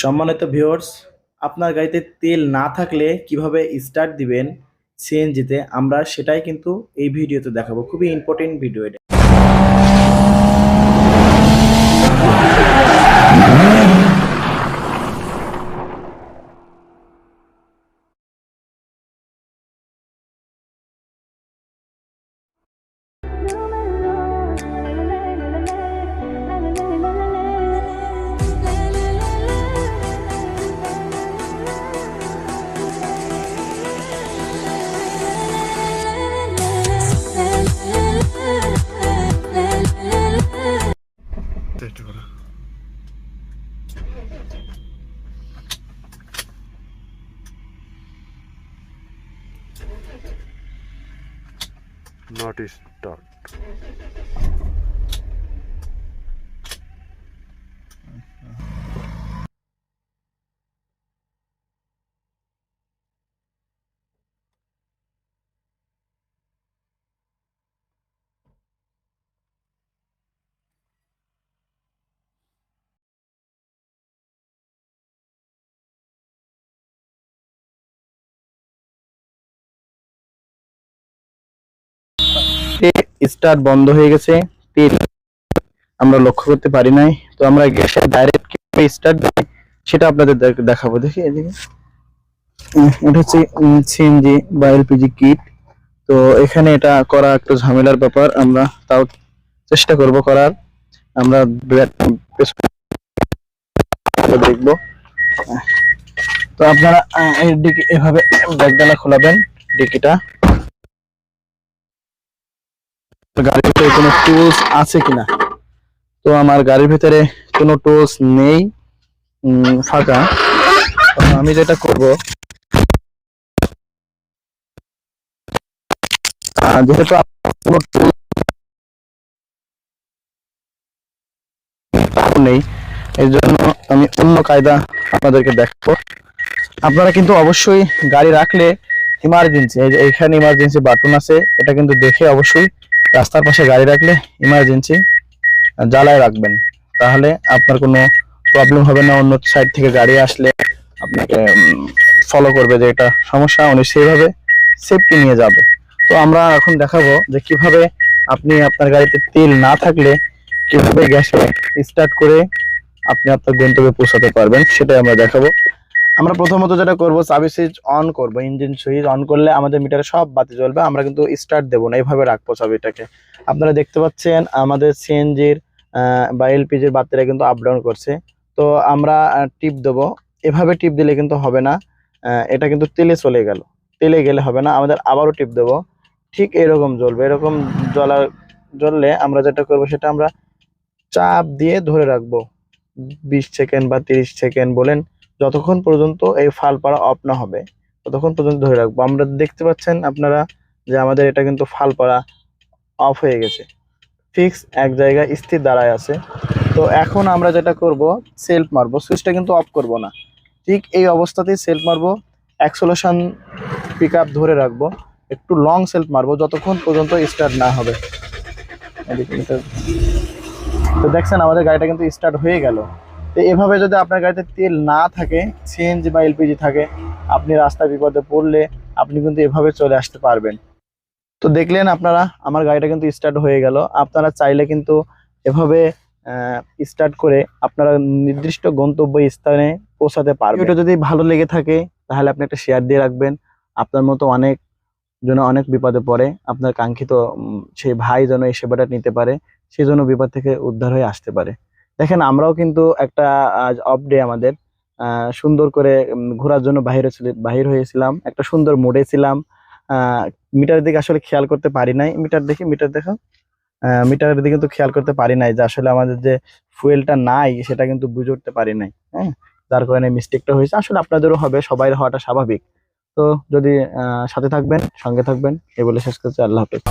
সম্মানিত ভিউয়ার্স, আপনার গাড়িতে তেল না থাকলে কিভাবে স্টার্ট দিবেন সিএনজিতে আমরা সেটাই কিন্তু এই ভিডিওতে দেখাবো। খুবই ইম্পর্টেন্ট ভিডিও এটা। Not start. স্টার্ট বন্ধ হয়ে গেছে, তেল আমরা লক্ষ্য করতে পারি নাই। তো আমরা গ্যাসের ডাইরেক্ট কিভাবে স্টার্ট দিই সেটা আপনাদের দেখাবো। দেখি এদিকে, এটা হচ্ছে সিএনজি বা এলপিজি কিট। তো এখানে এটা করা একটু ঝামেলার ব্যাপার, আমরা তাও চেষ্টা করব করার। আমরা দেখবো। তো আপনারা এর দিকে এভাবে ব্যাগডালা খোলাবেন, ডিকিটা। গাড়ির ভিতরে কোনো টুলস আছে কিনা। তো আমার গাড়ির ভিতরে কোনো টুলস নেই, ফাঁকা। আমি যেটা করব, যেহেতু কোনো টুলস নেই, এর জন্য আমি অন্য কায়দা আপনাদেরকে দেখাবো। আপনারা কিন্তু অবশ্যই গাড়ি রাখলে ইমার্জেন্সি, এই যে এইখানে ইমার্জেন্সি বাটন আছে, এটা কিন্তু দেখে অবশ্যই রাস্তার পাশে গাড়ি রাখলে ইমার্জেন্সি জ্বালায় রাখবেন। তাহলে আপনার কোনো প্রবলেম হবে না। অন্য সাইড থেকে গাড়ি আসলে আপনাকে ফলো করবে যে এটা সমস্যা, উনি সেইভাবে সেফটি নিয়ে যাবে। তো আমরা এখন দেখাবো যে কিভাবে আপনি আপনার গাড়িতে তেল না থাকলে কিভাবে গ্যাসে স্টার্ট করে আপনি আপনার গন্তব্যে পৌঁছাতে পারবেন, সেটাই আমরা দেখাবো। আমরা প্রথমত যেটা করব, চাবি সুইচ অন করব। ইঞ্জিন সুইচ অন করলে আমাদের মিটারে সব বাতি জ্বলবে। আমরা কিন্তু স্টার্ট দেবো না, এইভাবে রাখবো চাবিটাকে। আপনারা দেখতে পাচ্ছেন আমাদের সিএনজির বা এলপিজির বাতিটা কিন্তু আপ ডাউন করছে। তো আমরা টিপ দেবো, এভাবে টিপ দিলে কিন্তু হবে না। এটা কিন্তু তেলে চলে গেল, তেলে গেলে হবে না। আমাদের আবারও টিপ দেবো, ঠিক এরকম জ্বলবে। এরকম জ্বললে আমরা যেটা করবো, সেটা আমরা চাপ দিয়ে ধরে রাখবো 20 সেকেন্ড বা 30 সেকেন্ড বলেন, যতক্ষণ পর্যন্ত এই ফাল পাড়া অফ না হবে ততক্ষণ পর্যন্ত ধরে রাখবো। আমরা দেখতে পাচ্ছেন আপনারা যে আমাদের এটা কিন্তু ফাল পাড়া অফ হয়ে গেছে, ফিক্স এক জায়গায় স্থির দাঁড়ায় আছে। তো এখন আমরা যেটা করব, সেলফ মারবো, সুইচটা কিন্তু অফ করব না, ঠিক এই অবস্থাতেই সেলফ মারবো। অ্যাক্সেলারেশন পিক আপ ধরে রাখবো, একটু লং সেলফ মারবো যতক্ষণ পর্যন্ত স্টার্ট না হবে। তো দেখছেন আমাদের গাড়িটা কিন্তু স্টার্ট হয়ে গেল। তো এভাবে যদি আপনার গাড়িতে তেল না থাকে, সিএনজি বা এলপিজি থাকে, আপনি রাস্তায় বিপদে পড়লে আপনি কিন্তু এভাবে চলে আসতে পারবেন। তো দেখলেন আপনারা আমার গাড়িটা কিন্তু স্টার্ট হয়ে গেল। আপনারা চাইলে কিন্তু এভাবে স্টার্ট করে আপনারা নির্দিষ্ট গন্তব্য স্থানে পৌঁছাতে পারবেন। এটা যদি ভালো লেগে থাকে তাহলে আপনি একটা শেয়ার দিয়ে রাখবেন। আপনার মতো অনেক জন্য অনেক বিপদে পড়ে, আপনার কাঙ্ক্ষিত সেই ভাই যেন এই সেবাটা নিতে পারে, সেই জন্য বিপদ থেকে উদ্ধার হয়ে আসতে পারে। দেখেন আমরাও কিন্তু একটা আজ অফ ডে আমাদের, সুন্দর করে ঘোরার জন্য বাহির হয়েছিলাম, একটা সুন্দর মোডে ছিলাম। মিটারের দিকে আসলে খেয়াল করতে পারি নাই, মিটার দেখো, মিটারের দিকে কিন্তু খেয়াল করতে পারি নাই যে আসলে আমাদের যে ফুয়েলটা নাই সেটা কিন্তু বুঝে উঠতে পারি নাই। হ্যাঁ, যার কারণে মিস্টেকটা হয়েছে। আসলে আপনাদেরও হবে, সবাই হওয়াটা স্বাভাবিক। তো যদি সাথে থাকবেন, সঙ্গে থাকবেন, এই বলে শেষ করছি। আল্লাহ হাফেজ।